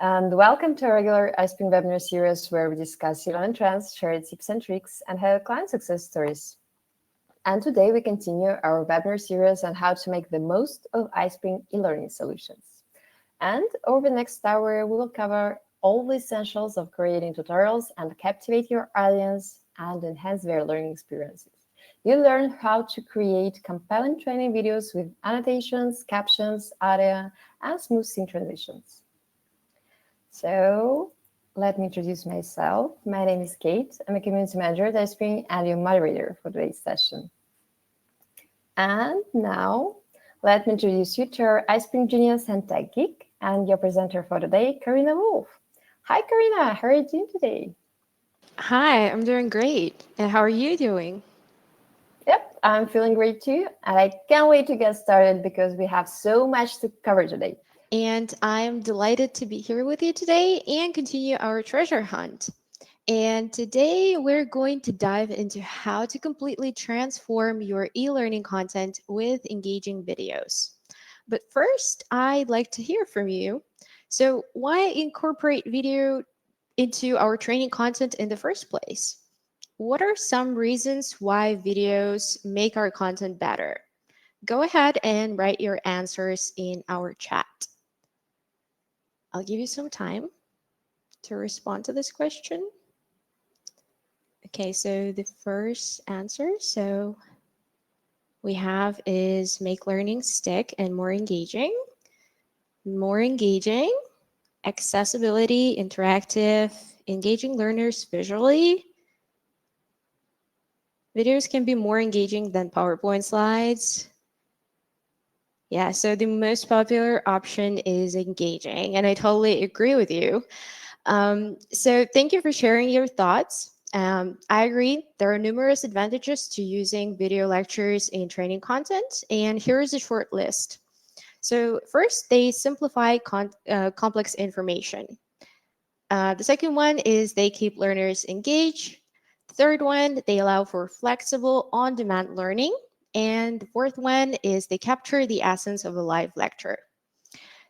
And welcome to our regular iSpring webinar series where we discuss eLearning trends, share tips and tricks, and have client success stories. And today we continue our webinar series on how to make the most of iSpring eLearning solutions. And over the next hour, we will cover all the essentials of creating tutorials and captivate your audience and enhance their learning experiences. You'll learn how to create compelling training videos with annotations, captions, audio, and smooth scene transitions. So let me introduce myself. My name is Kate. I'm a community manager at iSpring and your moderator for today's session. And now let me introduce you to our iSpring Genius and Tech Geek and your presenter for today, Karina Wolf. Hi, Karina. How are you doing today? Hi, I'm doing great. And how are you doing? Yep, I'm feeling great too. And I can't wait to get started because we have so much to cover today. And I'm delighted to be here with you today and continue our treasure hunt. And today we're going to dive into how to completely transform your e-learning content with engaging videos. But first, I'd like to hear from you. So why incorporate video into our training content in the first place? What are some reasons why videos make our content better? Go ahead and write your answers in our chat. I'll give you some time to respond to this question. Okay, so the first answer, we have is make learning stick and more engaging. More engaging, accessibility, interactive, engaging learners visually. Videos can be more engaging than PowerPoint slides. Yeah, so the most popular option is engaging, and I totally agree with you. So thank you for sharing your thoughts. I agree, there are numerous advantages to using video lectures in training content, and here's a short list. So first, they simplify complex information. The second one is they keep learners engaged. The third one, they allow for flexible on-demand learning. And the fourth one is they capture the essence of a live lecture.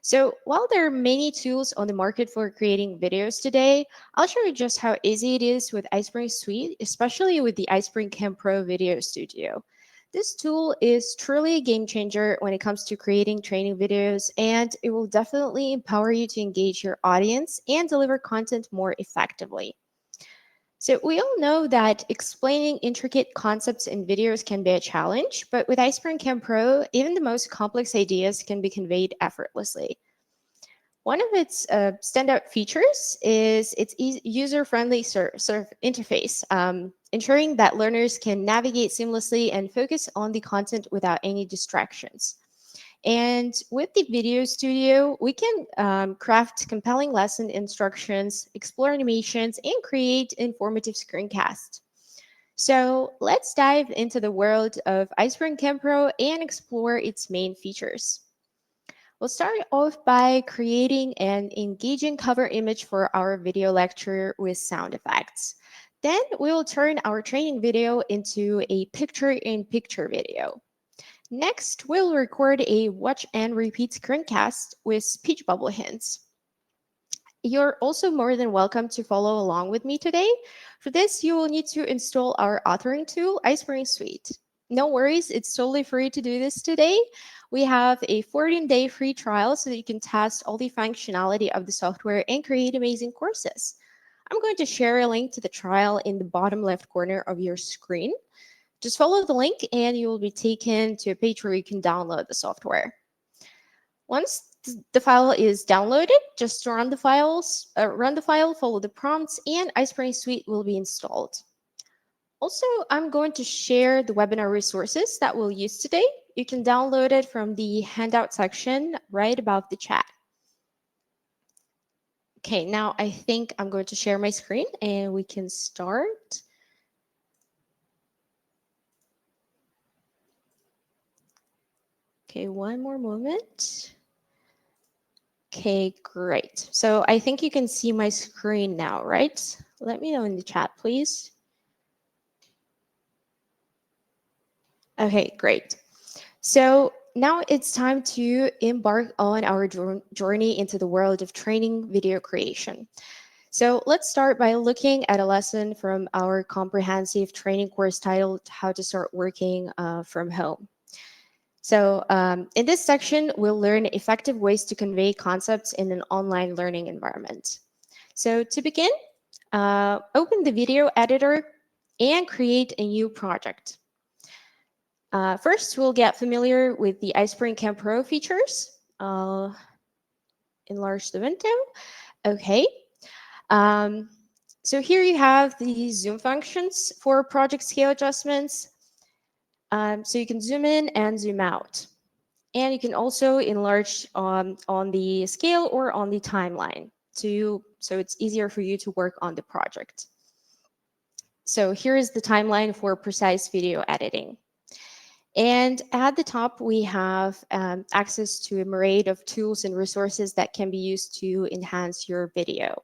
So while there are many tools on the market for creating videos today, I'll show you just how easy it is with iSpring Suite, especially with the iSpring Cam Pro Video Studio. This tool is truly a game changer when it comes to creating training videos, and it will definitely empower you to engage your audience and deliver content more effectively. So we all know that explaining intricate concepts in videos can be a challenge, but with iSpring Cam Pro, even the most complex ideas can be conveyed effortlessly. One of its standout features is its user-friendly interface, ensuring that learners can navigate seamlessly and focus on the content without any distractions. And with the Video Studio, we can craft compelling lesson instructions, explore animations, and create informative screencasts. So let's dive into the world of iSpring Cam Pro and explore its main features. We'll start off by creating an engaging cover image for our video lecture with sound effects. Then we will turn our training video into a picture-in-picture video. Next, we'll record a watch and repeat screencast with speech bubble hints. You're also more than welcome to follow along with me today. For this, you will need to install our authoring tool, iSpring Suite. No worries, it's totally free to do this today. We have a 14-day free trial so that you can test all the functionality of the software and create amazing courses. I'm going to share a link to the trial in the bottom left corner of your screen. Just follow the link and you will be taken to a page where you can download the software. Once the file is downloaded, just run the file, follow the prompts, and iSpring Suite will be installed. Also, I'm going to share the webinar resources that we'll use today. You can download it from the handout section right above the chat. Okay, now I think I'm going to share my screen and we can start. Okay, one more moment. Okay, great. So I think you can see my screen now, right? Let me know in the chat, please. Okay, great. So now it's time to embark on our journey into the world of training video creation. So let's start by looking at a lesson from our comprehensive training course titled How to Start Working from Home. So in this section, we'll learn effective ways to convey concepts in an online learning environment. So to begin, open the video editor and create a new project. First, we'll get familiar with the iSpring Cam Pro features. I'll enlarge the window. Okay. Um, so here you have the zoom functions for project scale adjustments. So you can zoom in and zoom out. And you can also enlarge on the scale or on the timeline so it's easier for you to work on the project. So here is the timeline for precise video editing. And at the top, we have access to a myriad of tools and resources that can be used to enhance your video.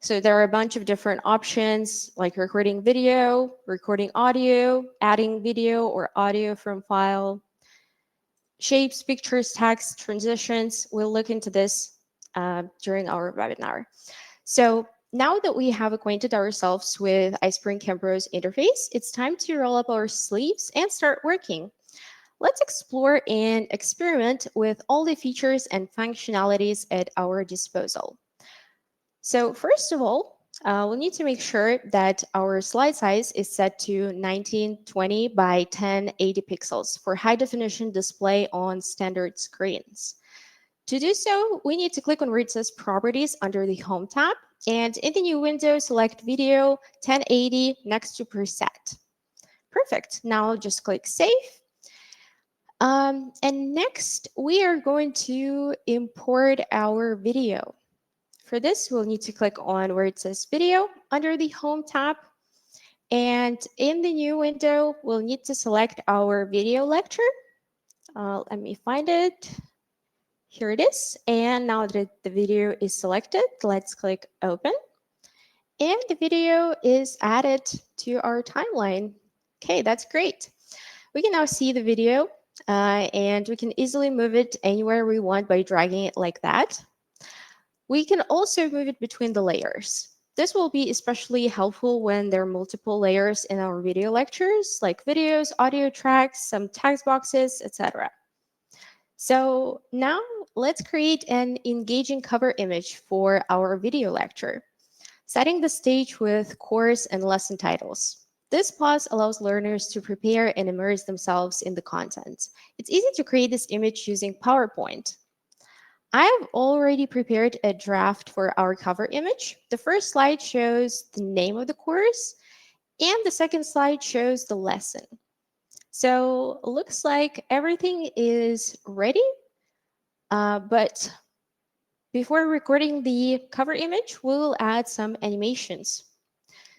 So there are a bunch of different options like recording video, recording audio, adding video or audio from file, shapes, pictures, text, transitions. We'll look into this during our webinar. So now that we have acquainted ourselves with iSpring Campro's interface, it's time to roll up our sleeves and start working. Let's explore and experiment with all the features and functionalities at our disposal. So first of all, we'll need to make sure that our slide size is set to 1920 by 1080 pixels for high definition display on standard screens. To do so, we need to click on where it says Properties under the Home tab, and in the new window, select Video 1080 next to Preset. Perfect. Now just click Save. And next, we are going to import our video. For this, we'll need to click on where it says Video under the Home tab. And in the new window, we'll need to select our video lecture. Let me find it. Here it is. And now that the video is selected, let's click Open. And the video is added to our timeline. Okay, that's great. We can now see the video and we can easily move it anywhere we want by dragging it like that. We can also move it between the layers. This will be especially helpful when there are multiple layers in our video lectures, like videos, audio tracks, some text boxes, etc. So now let's create an engaging cover image for our video lecture, setting the stage with course and lesson titles. This pause allows learners to prepare and immerse themselves in the content. It's easy to create this image using PowerPoint. I have already prepared a draft for our cover image. The first slide shows the name of the course, and the second slide shows the lesson. So it looks like everything is ready, but before recording the cover image, we'll add some animations.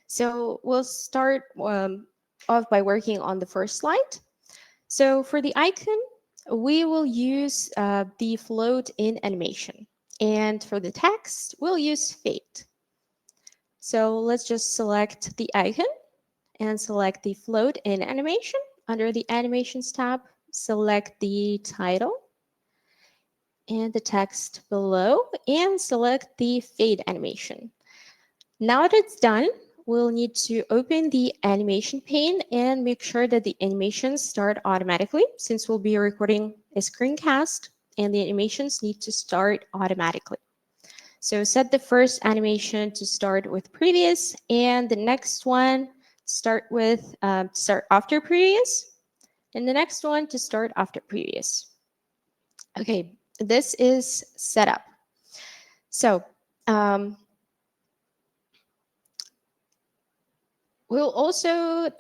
So we'll start off by working on the first slide. So for the icon, we will use the float in animation. And for the text, we'll use fade. So let's just select the icon and select the float in animation. Under the animations tab, select the title and the text below and select the fade animation. Now that it's done, we'll need to open the animation pane and make sure that the animations start automatically since we'll be recording a screencast and the animations need to start automatically. So set the first animation to start with previous and the next one start after previous and the next one to start after previous. Okay, this is set up. So we'll also,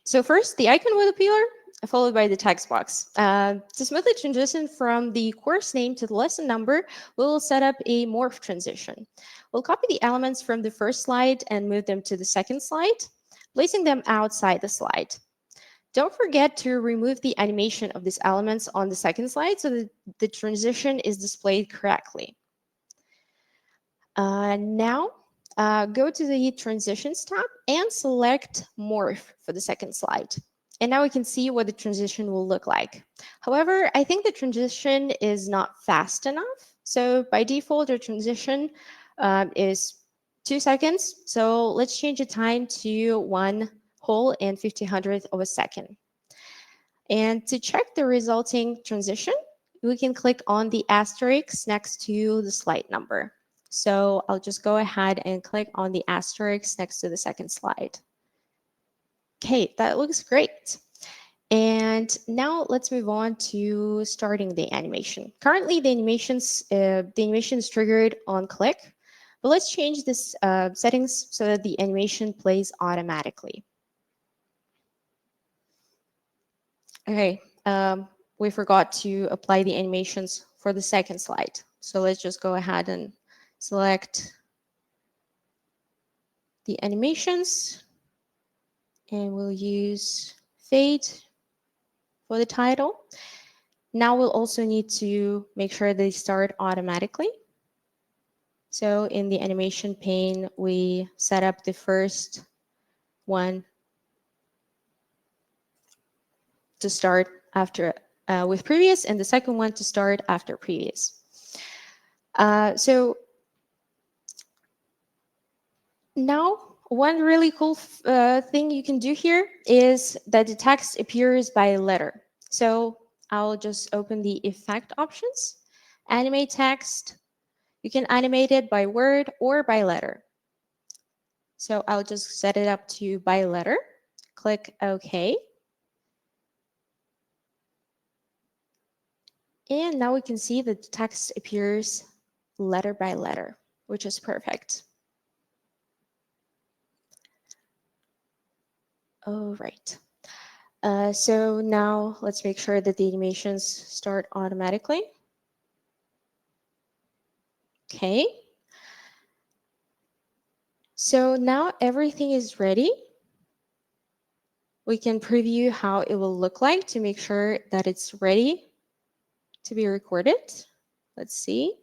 so first the icon will appear, followed by the text box. To smoothly transition from the course name to the lesson number, we'll set up a morph transition. We'll copy the elements from the first slide and move them to the second slide, placing them outside the slide. Don't forget to remove the animation of these elements on the second slide so that the transition is displayed correctly. Now, go to the Transitions tab and select Morph for the second slide. And now we can see what the transition will look like. However, I think the transition is not fast enough. So by default, the transition is 2 seconds. So let's change the time to 1 whole and 50/100th of a second. And to check the resulting transition, we can click on the asterisk next to the slide number. So I'll just go ahead and click on the asterisk next to the second slide. Okay, that looks great. And now let's move on to starting the animation. Currently, the animation is triggered on click, but let's change this settings so that the animation plays automatically. Okay, we forgot to apply the animations for the second slide. So let's just go ahead and select the animations, and we'll use fade for the title. Now we'll also need to make sure they start automatically. So in the animation pane, we set up the first one to start after with previous, and the second one to start after previous. So now, one really cool thing you can do here is that the text appears by letter. So I'll just open the effect options, animate text. You can animate it by word or by letter. So I'll just set it up to by letter, click OK. And now we can see that the text appears letter by letter, which is perfect. All right. So now let's make sure that the animations start automatically. Okay. So now everything is ready. We can preview how it will look like to make sure that it's ready to be recorded. Let's see.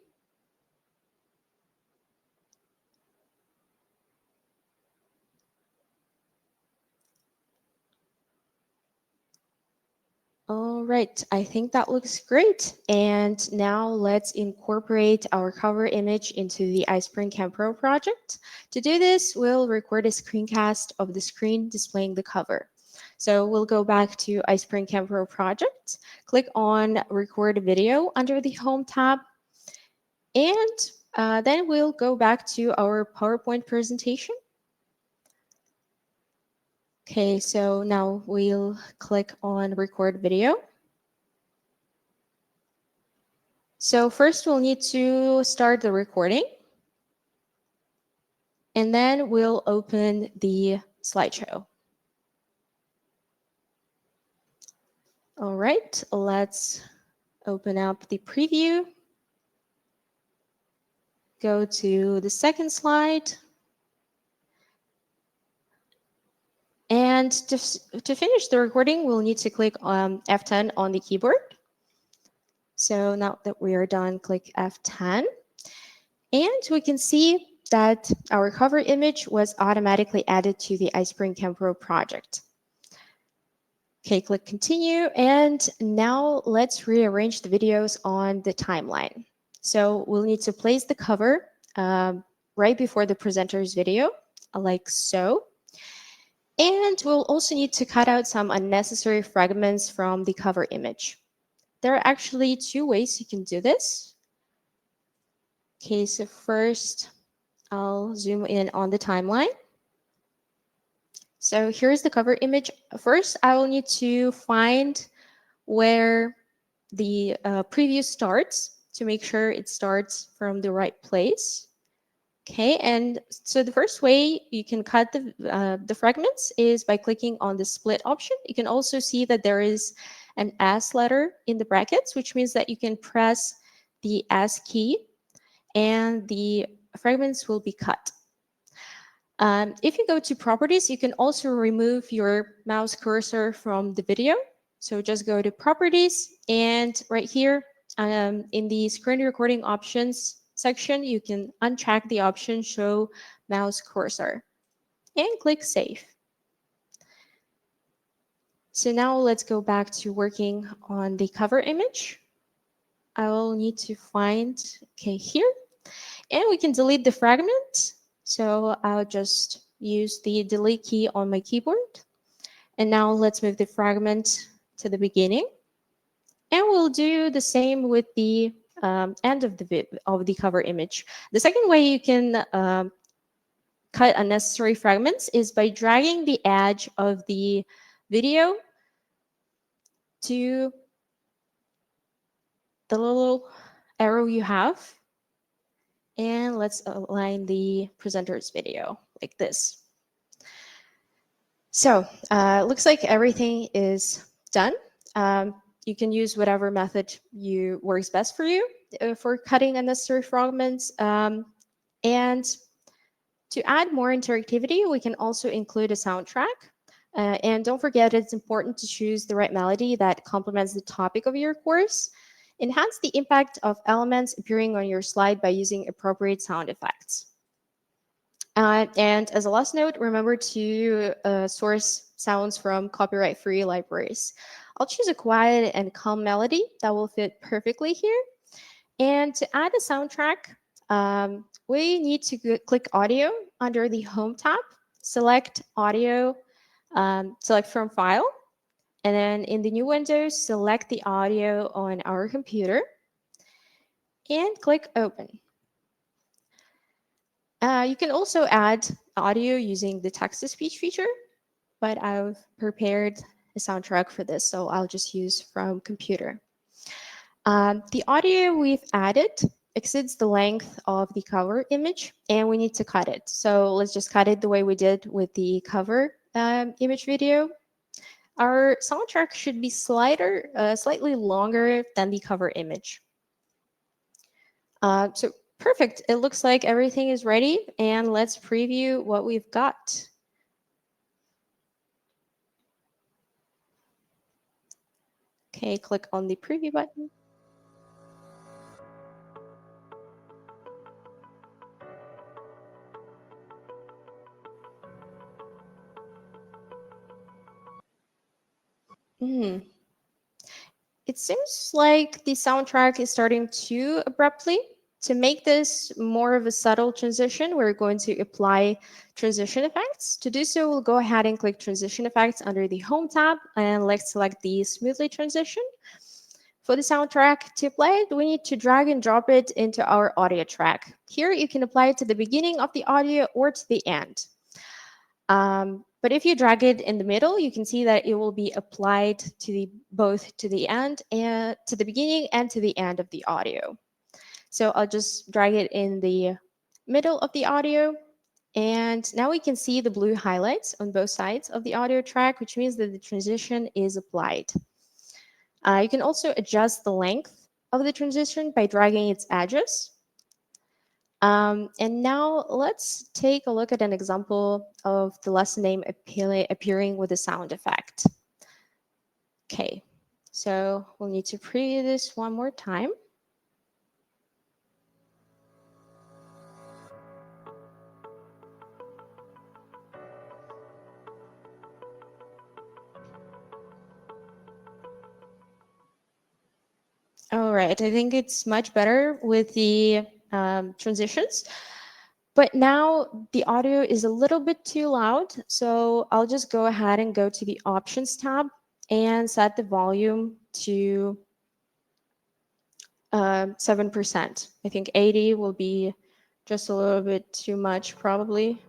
All right, I think that looks great. And now let's incorporate our cover image into the iSpring Cam Pro project. To do this, we'll record a screencast of the screen displaying the cover. So we'll go back to iSpring Cam Pro project, click on record video under the home tab, and then we'll go back to our PowerPoint presentation. Okay, so now we'll click on record video. So first we'll need to start the recording, and then we'll open the slideshow. All right, let's open up the preview. Go to the second slide. And to finish the recording, we'll need to click on F10 on the keyboard. So now that we are done, click F10. And we can see that our cover image was automatically added to the iSpring Cam Pro project. Okay, click continue. And now let's rearrange the videos on the timeline. So we'll need to place the cover right before the presenter's video, like so. And we'll also need to cut out some unnecessary fragments from the cover image. There are actually two ways you can do this. Okay, so first I'll zoom in on the timeline. So here's the cover image. First, I will need to find where the preview starts to make sure it starts from the right place. Okay, and so the first way you can cut the fragments is by clicking on the split option. You can also see that there is an S letter in the brackets, which means that you can press the S key and the fragments will be cut. If you go to properties, you can also remove your mouse cursor from the video. So just go to properties, and right here in the screen recording options section, you can uncheck the option show mouse cursor and click save. So now let's go back to working on the cover image. I will need to find, okay, here. And we can delete the fragment. So I'll just use the delete key on my keyboard. And now let's move the fragment to the beginning. And we'll do the same with the end of the cover image. The second way you can cut unnecessary fragments is by dragging the edge of the video to the little arrow you have. And let's align the presenter's video like this. So looks like everything is done. You can use whatever method works best for you for cutting unnecessary fragments. And to add more interactivity, we can also include a soundtrack. And don't forget, it's important to choose the right melody that complements the topic of your course. Enhance the impact of elements appearing on your slide by using appropriate sound effects. And as a last note, remember to source sounds from copyright-free libraries. I'll choose a quiet and calm melody that will fit perfectly here. And to add a soundtrack, we need to click Audio under the Home tab, select Audio, select from File, and then in the new window, select the audio on our computer and click Open. You can also add audio using the text-to-speech feature, but I've prepared a soundtrack for this, so I'll just use from computer. The audio we've added exceeds the length of the cover image, and we need to cut it. So let's just cut it the way we did with the cover image video. Our soundtrack should be slightly longer than the cover image. So perfect. It looks like everything is ready, and let's preview what we've got. Okay, click on the preview button. It seems like the soundtrack is starting too abruptly. To make this more of a subtle transition, we're going to apply transition effects. To do so, we'll go ahead and click transition effects under the home tab, and let's select the smoothly transition. For the soundtrack to apply it, we need to drag and drop it into our audio track. Here, you can apply it to the beginning of the audio or to the end. But if you drag it in the middle, you can see that it will be applied to both to the end and to the beginning and to the end of the audio. So I'll just drag it in the middle of the audio. And now we can see the blue highlights on both sides of the audio track, which means that the transition is applied. You can also adjust the length of the transition by dragging its edges. And now let's take a look at an example of the lesson name appearing with a sound effect. Okay, so we'll need to preview this one more time. All right, I think it's much better with the transitions. But now the audio is a little bit too loud, so I'll just go ahead and go to the Options tab and set the volume to 7%. I think 80 will be just a little bit too much, probably.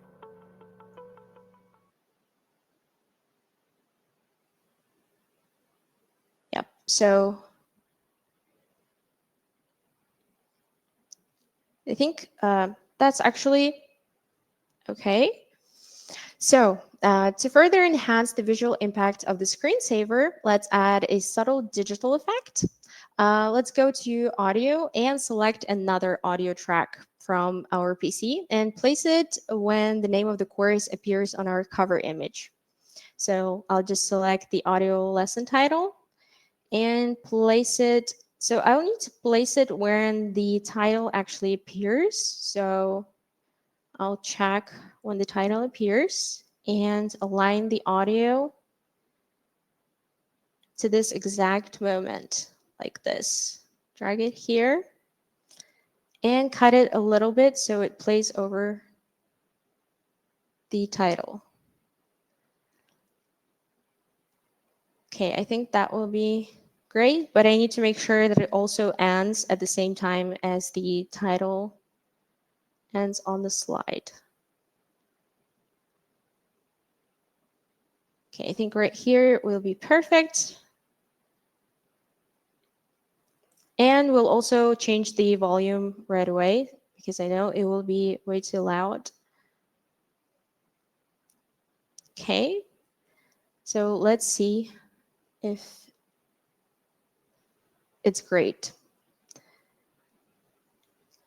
Yep, so I think that's actually okay. So to further enhance the visual impact of the screensaver, let's add a subtle digital effect. Let's go to audio and select another audio track from our PC and place it when the name of the course appears on our cover image. So I'll just select the audio lesson title and place it. So I'll need to place it when the title actually appears. So I'll check when the title appears and align the audio to this exact moment, like this. Drag it here and cut it a little bit so it plays over the title. Okay, I think that will be great, but I need to make sure that it also ends at the same time as the title ends on the slide. Okay, I think right here will be perfect. And we'll also change the volume right away because I know it will be way too loud. Okay, so let's see if it's great.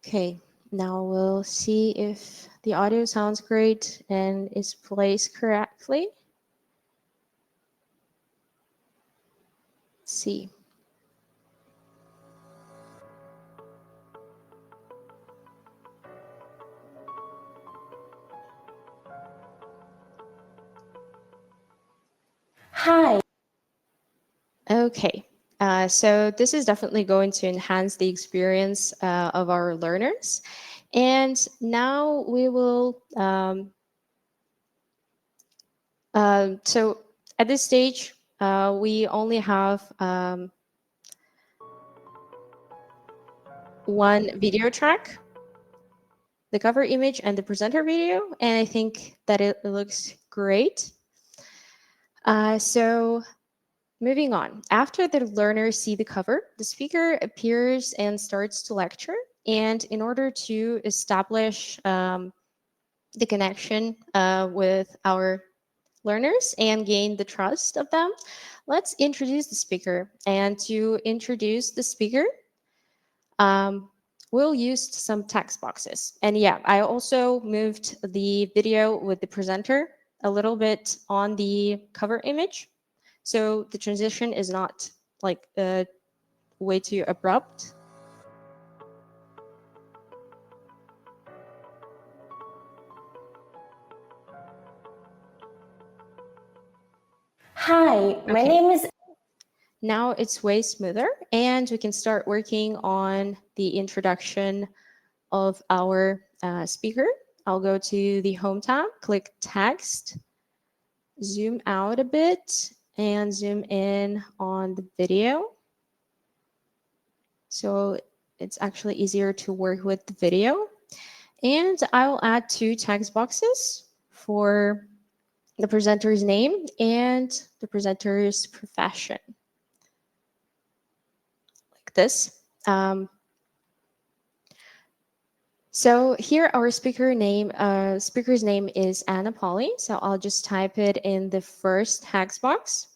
Okay, now we'll see if the audio sounds great and is placed correctly. Let's see. Hi. Okay, so this is definitely going to enhance the experience of our learners. And now we will, so at this stage, we only have one video track, the cover image and the presenter video, and I think that it looks great. So moving on, after the learners see the cover, the speaker appears and starts to lecture. And in order to establish the connection with our learners and gain the trust of them, let's introduce the speaker. And to introduce the speaker, we'll use some text boxes. And yeah, I also moved the video with the presenter a little bit on the cover image. So the transition is not like way too abrupt. Hi, my Okay. name is. Now it's way smoother, and we can start working on the introduction of our speaker. I'll go to the Home tab, click Text, zoom out a bit, and zoom in on the video. So it's actually easier to work with the video. And I'll add two text boxes for the presenter's name and the presenter's profession, like this. So here our speaker's name is Anna Polly. So I'll just type it in the first text box.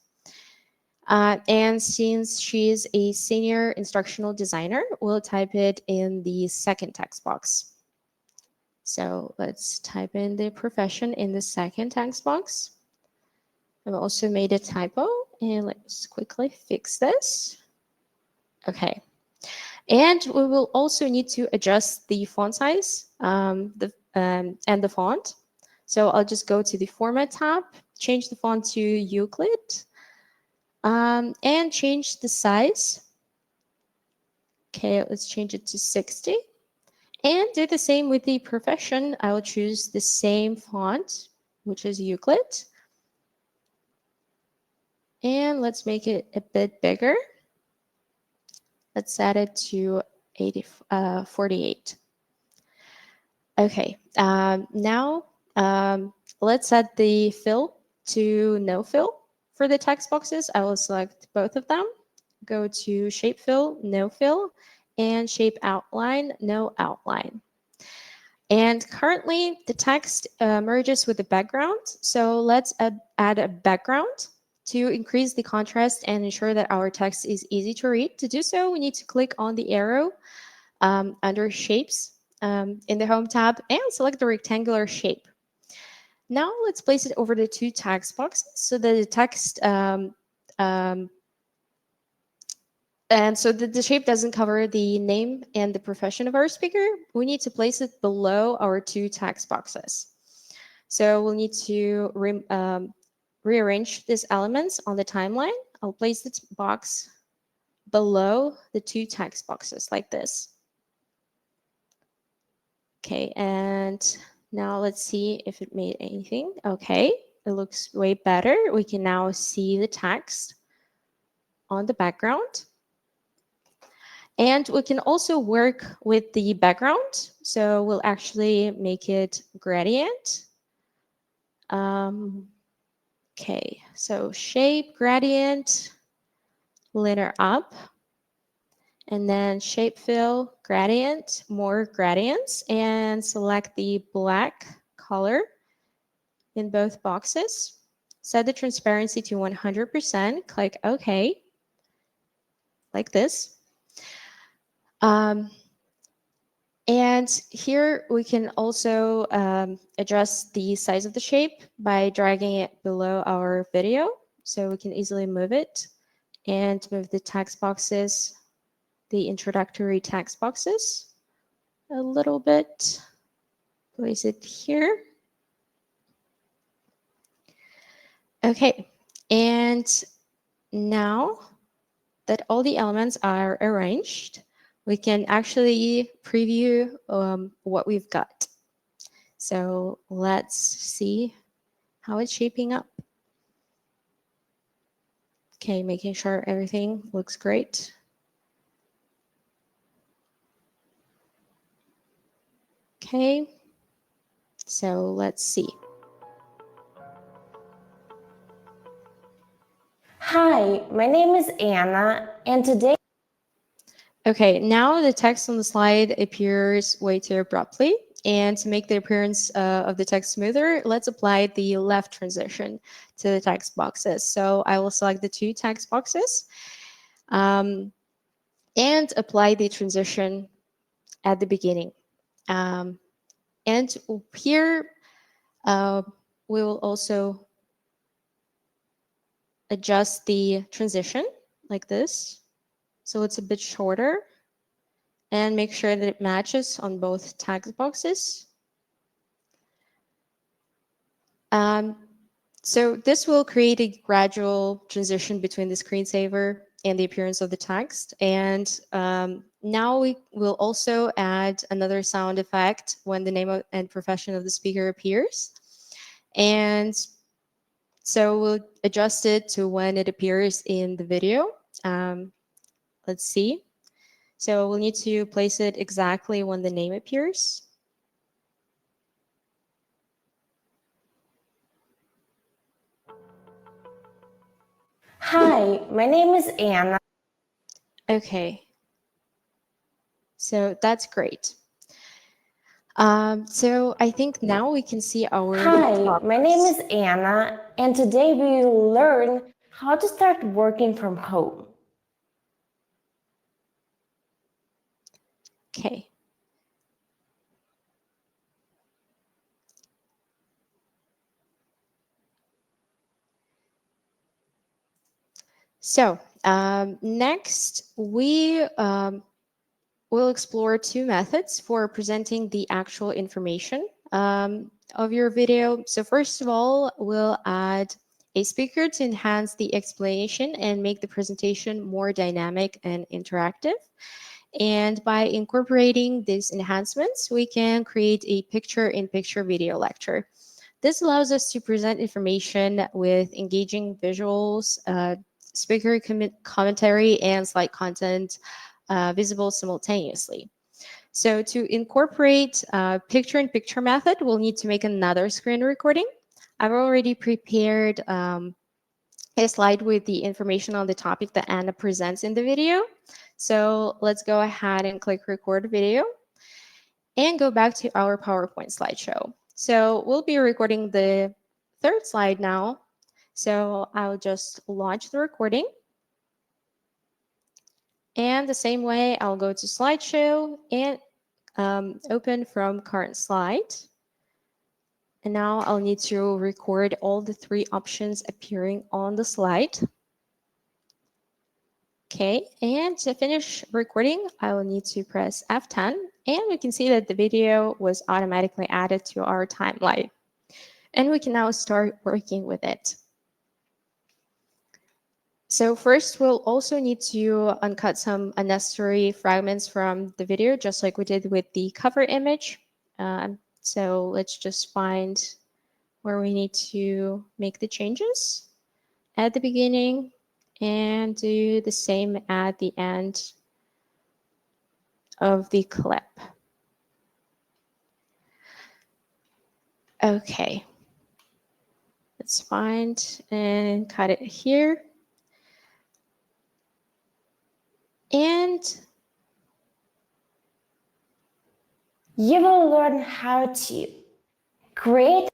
And since she's a senior instructional designer, we'll type it in the second text box. So let's type in the profession in the second text box. I've also made a typo, and let's quickly fix this. Okay. And we will also need to adjust the font size and the font. So I'll just go to the Format tab, change the font to Euclid, and change the size. Okay, let's change it to 60. And do the same with the profession. I will choose the same font, which is Euclid. And let's make it a bit bigger. Let's set it to 48. Okay, now let's set the fill to no fill. For the text boxes, I will select both of them. Go to shape fill, no fill, and shape outline, no outline. And currently the text merges with the background. So let's add a background to increase the contrast and ensure that our text is easy to read. To do so, we need to click on the arrow under shapes in the Home tab and select the rectangular shape. Now let's place it over the two text boxes so that the text and so the shape doesn't cover the name and the profession of our speaker. We need to place it below our two text boxes. So we'll need to rearrange these elements on the timeline. I'll place the box below the 2 text boxes like this. Okay, and now let's see if it made anything. Okay, it looks way better. We can now see the text on the background. And we can also work with the background. So we'll actually make it gradient. Okay, so shape, gradient, linear up, and then shape fill, gradient, more gradients, and select the black color in both boxes. Set the transparency to 100%, click OK, like this. And here we can also adjust the size of the shape by dragging it below our video. So we can easily move it and move the text boxes, the introductory text boxes a little bit. Place it here. Okay, and now that all the elements are arranged, we can actually preview what we've got. So let's see how it's shaping up. Okay, making sure everything looks great. Okay, so let's see. Hi, my name is Anna, and today... Okay, now the text on the slide appears way too abruptly. And to make the appearance of the text smoother, let's apply the left transition to the text boxes. So I will select the 2 text boxes and apply the transition at the beginning. And here we will also adjust the transition like this. So it's a bit shorter, and make sure that it matches on both text boxes. So this will create a gradual transition between the screensaver and the appearance of the text. And now we will also add another sound effect when the name and profession of the speaker appears. And so we'll adjust it to when it appears in the video. Let's see. So we'll need to place it exactly when the name appears. Hi, my name is Anna. Okay. So that's great. So I think now we can see our Hi, my name progress. is Anna, and today we will learn how to start working from home. Okay. So next, we will explore 2 methods for presenting the actual information of your video. So first of all, we'll add a speaker to enhance the explanation and make the presentation more dynamic and interactive. And by incorporating these enhancements, we can create a picture-in-picture video lecture. This allows us to present information with engaging visuals, speaker commentary, and slide content visible simultaneously. So to incorporate picture-in-picture method, we'll need to make another screen recording. I've already prepared a slide with the information on the topic that Anna presents in the video. So let's go ahead and click record video and go back to our PowerPoint slideshow. So we'll be recording the 3rd slide now. So I'll just launch the recording. And the same way, I'll go to slideshow and open from current slide. And now I'll need to record all the 3 options appearing on the slide. Okay, and to finish recording, I will need to press F10, and we can see that the video was automatically added to our timeline. And we can now start working with it. So first, we'll also need to uncut some unnecessary fragments from the video, just like we did with the cover image. So let's just find where we need to make the changes at the beginning and do the same at the end of the clip. Okay, let's find and cut it here. And You will learn how to create.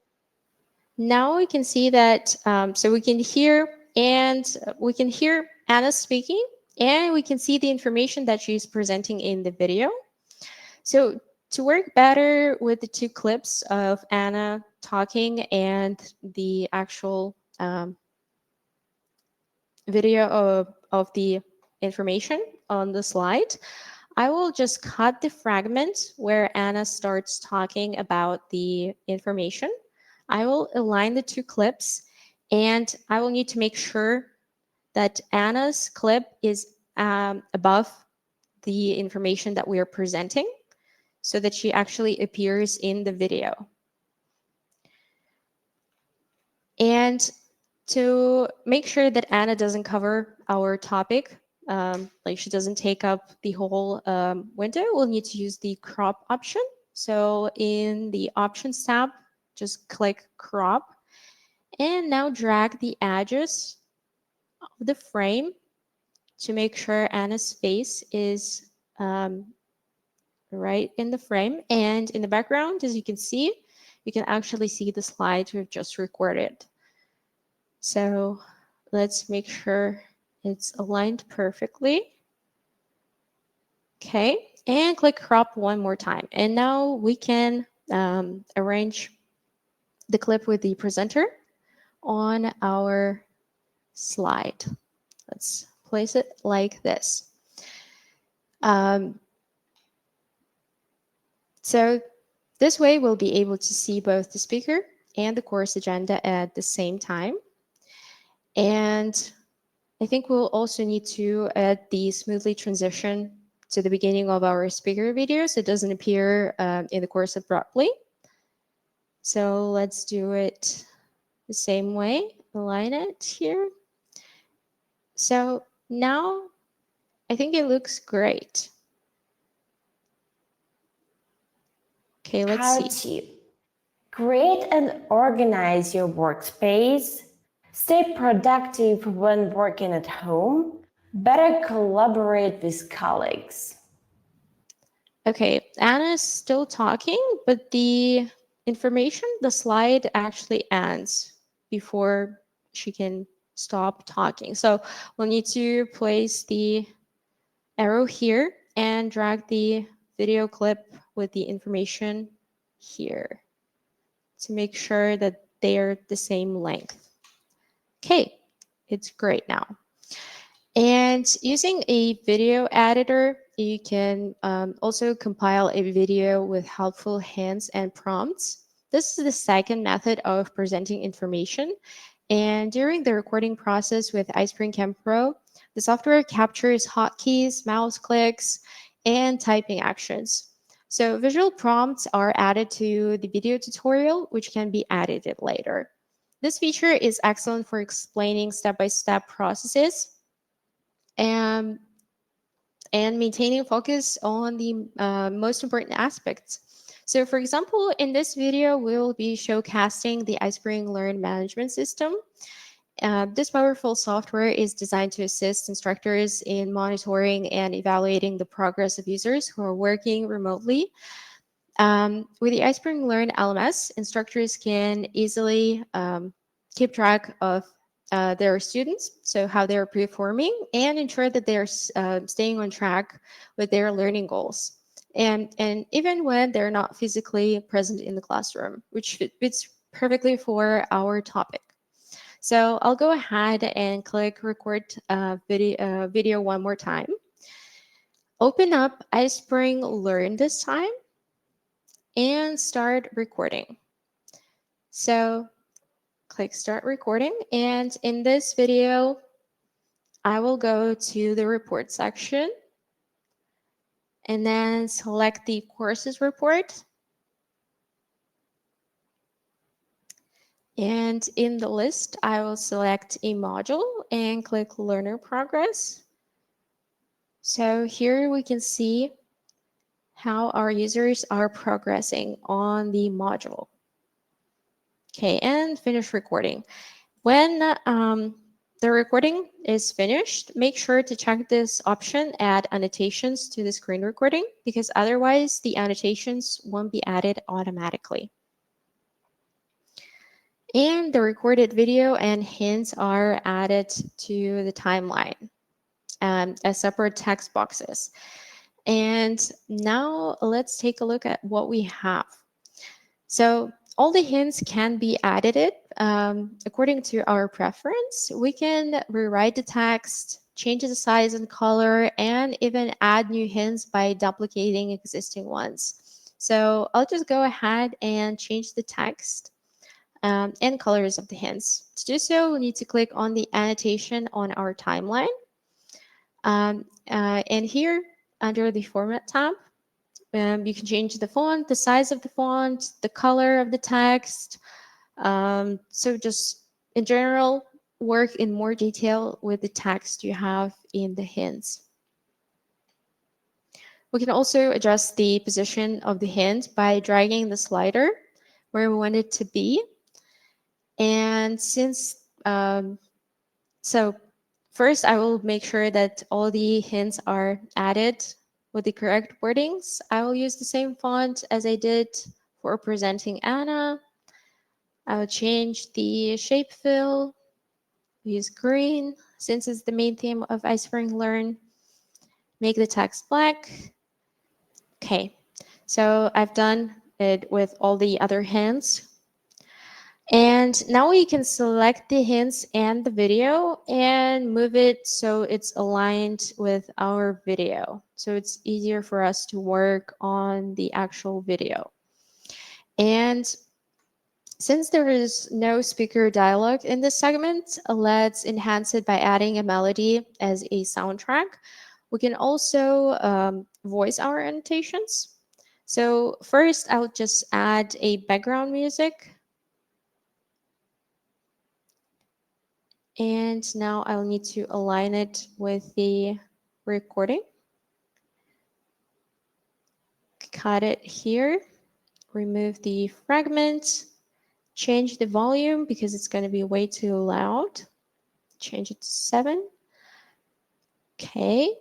now we can see that, so we can hear Anna speaking, and we can see the information that she's presenting in the video. So to work better with the two clips of Anna talking and the actual video of the information on the slide, I will just cut the fragment where Anna starts talking about the information. I will align the two clips, and I will need to make sure that Anna's clip is above the information that we are presenting so that she actually appears in the video. And to make sure that Anna doesn't cover our topic, like she doesn't take up the whole window, we'll need to use the crop option. So in the options tab, just click crop, and now drag the edges of the frame to make sure Anna's face is right in the frame. And in the background, as you can see, you can actually see the slide we've just recorded. So let's make sure it's aligned perfectly. Okay, and click crop one more time. And now we can arrange the clip with the presenter on our slide. Let's place it like this. So this way we'll be able to see both the speaker and the course agenda at the same time. And I think we'll also need to add the smoothly transition to the beginning of our speaker video so it doesn't appear in the course abruptly. So let's do it the same way, align it here. So now I think it looks great. Okay, let's How see. to create and organize your workspace, stay productive when working at home, better collaborate with colleagues. Okay, Anna's still talking, but the information, the slide actually ends before she can stop talking. So we'll need to place the arrow here and drag the video clip with the information here to make sure that they are the same length. Okay, it's great now. And using a video editor, you can also compile a video with helpful hints and prompts. This is the second method of presenting information. And during the recording process with iSpring Cam Pro, the software captures hotkeys, mouse clicks, and typing actions. So visual prompts are added to the video tutorial, which can be edited later. This feature is excellent for explaining step-by-step processes and maintaining focus on the most important aspects. So for example, in this video, we'll be showcasing the iSpring Learn Management System. This powerful software is designed to assist instructors in monitoring and evaluating the progress of users who are working remotely. With the iSpring Learn LMS, instructors can easily keep track of their students, so how they're performing, and ensure that they're staying on track with their learning goals. And even when they're not physically present in the classroom, which fits perfectly for our topic. So I'll go ahead and click record video one more time. Open up iSpring Learn this time and start recording. So click start recording, and in this video, I will go to the report section and then select the courses report. And in the list, I will select a module and click Learner Progress. So here we can see how our users are progressing on the module. Okay, and finish recording. When the recording is finished, make sure to check this option, add annotations to the screen recording, because otherwise the annotations won't be added automatically. And the recorded video and hints are added to the timeline as separate text boxes. And now let's take a look at what we have. So all the hints can be edited according to our preference. We can rewrite the text, change the size and color, and even add new hints by duplicating existing ones. So I'll just go ahead and change the text and colors of the hints. To do so, we need to click on the annotation on our timeline. And here, under the Format tab, you can change the font, the size of the font, the color of the text. So just in general, work in more detail with the text you have in the hints. We can also adjust the position of the hint by dragging the slider where we want it to be. And so first I will make sure that all the hints are added with the correct wordings. I will use the same font as I did for presenting Anna. I will change the shape fill, use green since it's the main theme of iSpring Learn. Make the text black. Okay, so I've done it with all the other hints. And now we can select the hints and the video and move it so it's aligned with our video. So it's easier for us to work on the actual video. And since there is no speaker dialogue in this segment, let's enhance it by adding a melody as a soundtrack. We can also voice our annotations. So first, I'll just add a background music. And now I'll need to align it with the recording. Cut it here, remove the fragment, change the volume because it's going to be way too loud. Change it to 7. Okay.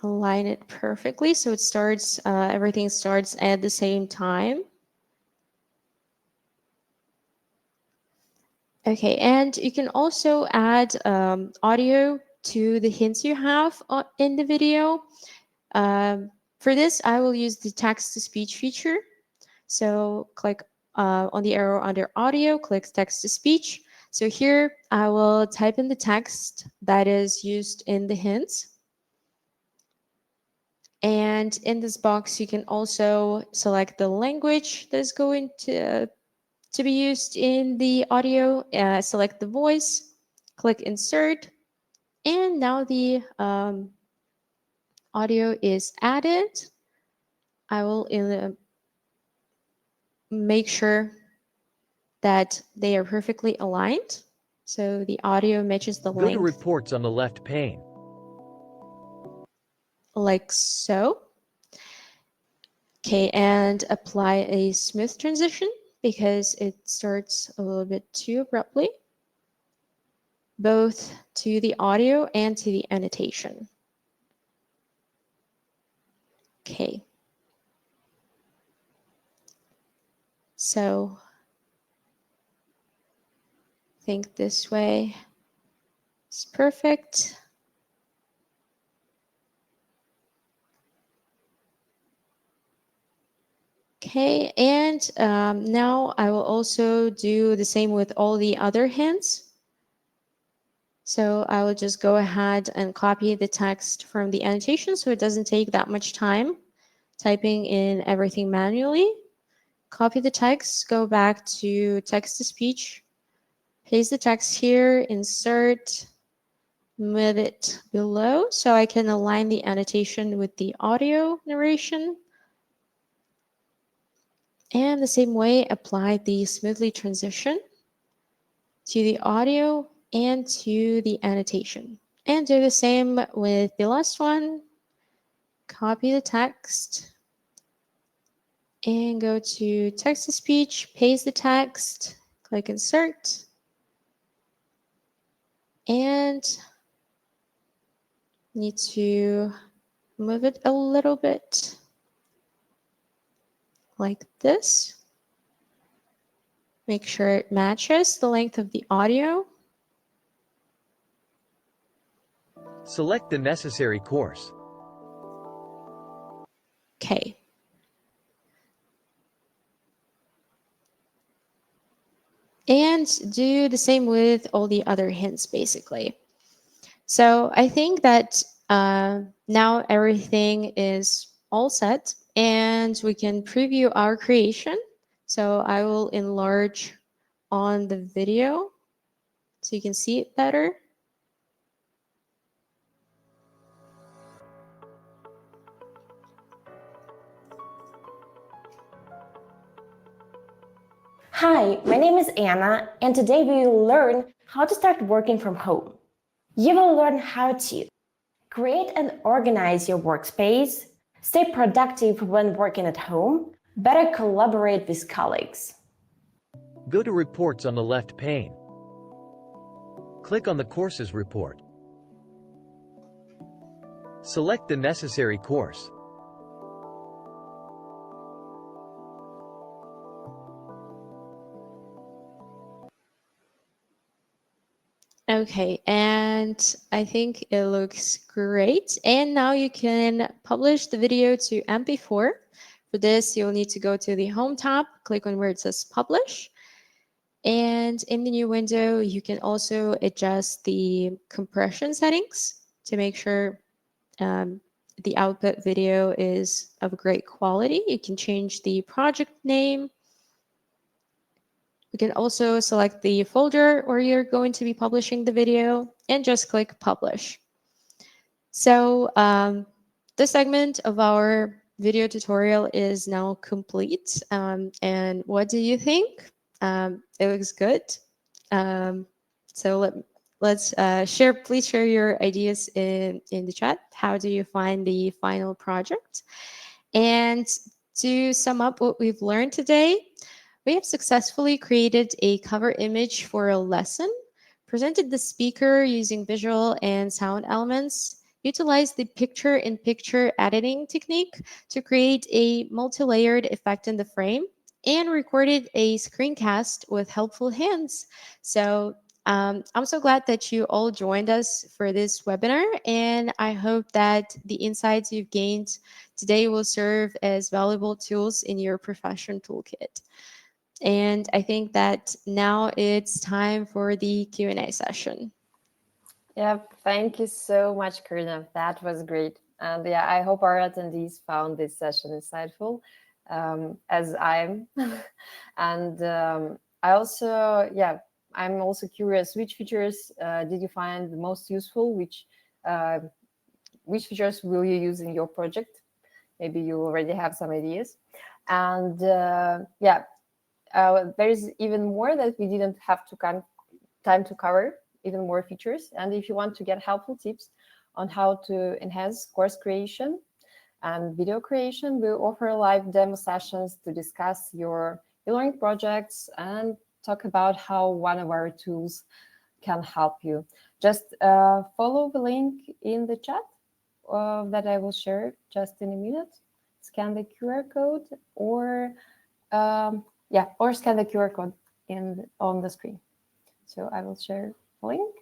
Align it perfectly so it starts, everything starts at the same time. Okay, and you can also add audio to the hints you have in the video. For this, I will use the text-to-speech feature. So click on the arrow under audio, click text-to-speech. So here, I will type in the text that is used in the hints. And in this box, you can also select the language that is going to be used in the audio, select the voice, click insert, and now the audio is added. I will make sure that they are perfectly aligned. So the audio matches the Go length. to reports on the left pane. Like so. Okay, and apply a smooth transition because it starts a little bit too abruptly, both to the audio and to the annotation. Okay. So I think this way is perfect. Okay, and now I will also do the same with all the other hints. So I will just go ahead and copy the text from the annotation so it doesn't take that much time typing in everything manually. Copy the text, go back to text-to-speech, paste the text here, insert, move it below so I can align the annotation with the audio narration. And the same way, apply the smoothly transition to the audio and to the annotation. And do the same with the last one. Copy the text and go to text to speech, paste the text, click insert, and need to move it a little bit like this. Make sure it matches the length of the audio. Select the necessary course. Okay. And do the same with all the other hints, basically. So I think that now everything is all set and we can preview our creation. So I will enlarge on the video so you can see it better. Hi, my name is Anna, and today we will learn how to start working from home. You will learn how to create and organize your workspace, stay productive when working at home, better collaborate with colleagues. Go to Reports on the left pane. Click on the Courses report. Select the necessary course. Okay, and I think it looks great. And now you can publish the video to MP4. For this, you'll need to go to the Home tab, click on where it says Publish. And in the new window, you can also adjust the compression settings to make sure the output video is of great quality. You can change the project name. You can also select the folder where you're going to be publishing the video and just click Publish. So this segment of our video tutorial is now complete. And what do you think? It looks good. So let's share. Please share your ideas in the chat. How do you find the final project? And to sum up what we've learned today, we have successfully created a cover image for a lesson, presented the speaker using visual and sound elements, utilized the picture-in-picture editing technique to create a multi-layered effect in the frame, and recorded a screencast with helpful hints. So I'm so glad that you all joined us for this webinar, and I hope that the insights you've gained today will serve as valuable tools in your profession toolkit. And I think that now it's time for the Q&A session. Yep, thank you so much, Karina. That was great. And yeah, I hope our attendees found this session insightful, as I'm. And I also, yeah, I'm also curious, which features did you find the most useful? Which features will you use in your project? Maybe you already have some ideas. And yeah, there's even more that we didn't have time to cover, even more features. And if you want to get helpful tips on how to enhance course creation and video creation, we offer live demo sessions to discuss your e-learning projects and talk about how one of our tools can help you. Just follow the link in the chat that I will share just in a minute. Scan the QR code or scan the QR code on the screen. So I will share the link.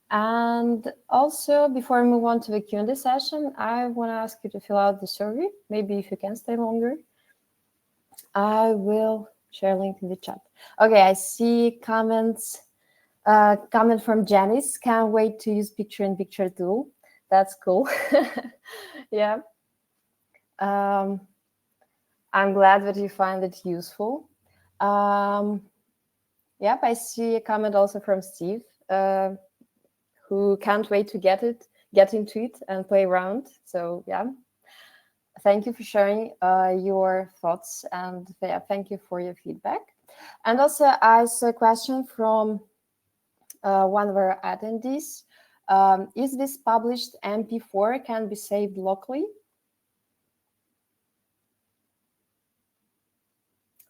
And also, before I move on to the Q&A session, I want to ask you to fill out the survey. Maybe if you can stay longer, I will share a link in the chat. Okay, I see comments. Comment from Janice. Can't wait to use picture-in-picture tool. That's cool. Yeah. I'm glad that you find it useful. Yep, I see a comment also from Steve, who can't wait to get into it and play around. So yeah, thank you for sharing your thoughts, and yeah, thank you for your feedback. And also, I saw a question from one of our attendees. Is this published MP4 can be saved locally?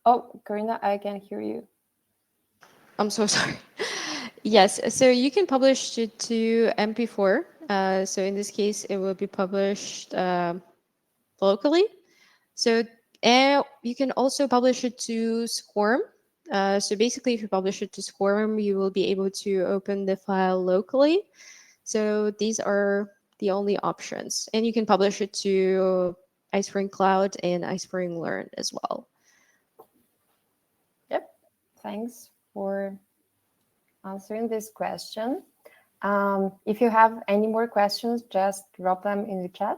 Oh, Karina, I can hear you. I'm so sorry. Yes, so you can publish it to MP4. So in this case, it will be published locally. So you can also publish it to Squirm. So basically, if you publish it to Squirm, you will be able to open the file locally. So these are the only options. And you can publish it to iSpring Cloud and iSpring Learn as well. Yep, thanks for answering this question. If you have any more questions, just drop them in the chat.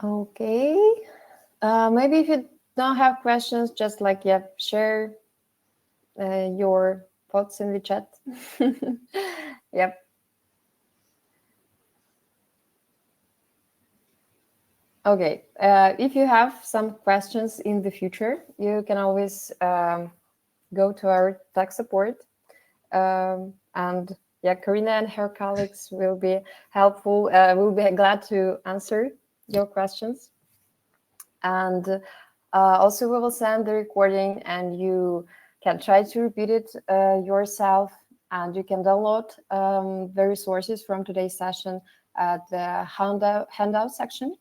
Okay, maybe if you don't have questions, just like, yeah, share your thoughts in the chat. Yep. Okay, if you have some questions in the future, you can always go to our tech support. And yeah, Karina and her colleagues will be helpful. We'll be glad to answer your questions. And also we will send the recording, and you can try to repeat it yourself, and you can download the resources from today's session at the handout section.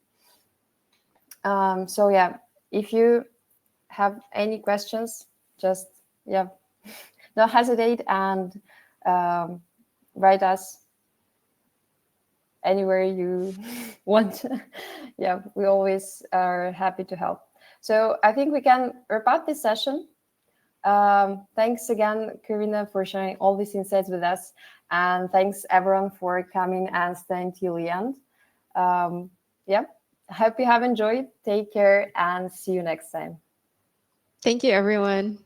So yeah, if you have any questions, just yeah, don't hesitate and write us anywhere you want. Yeah, we always are happy to help. So I think we can wrap up this session. Thanks again, Karina, for sharing all these insights with us. And thanks everyone for coming and staying till the end. Yeah, hope you have enjoyed. Take care and see you next time. Thank you, everyone.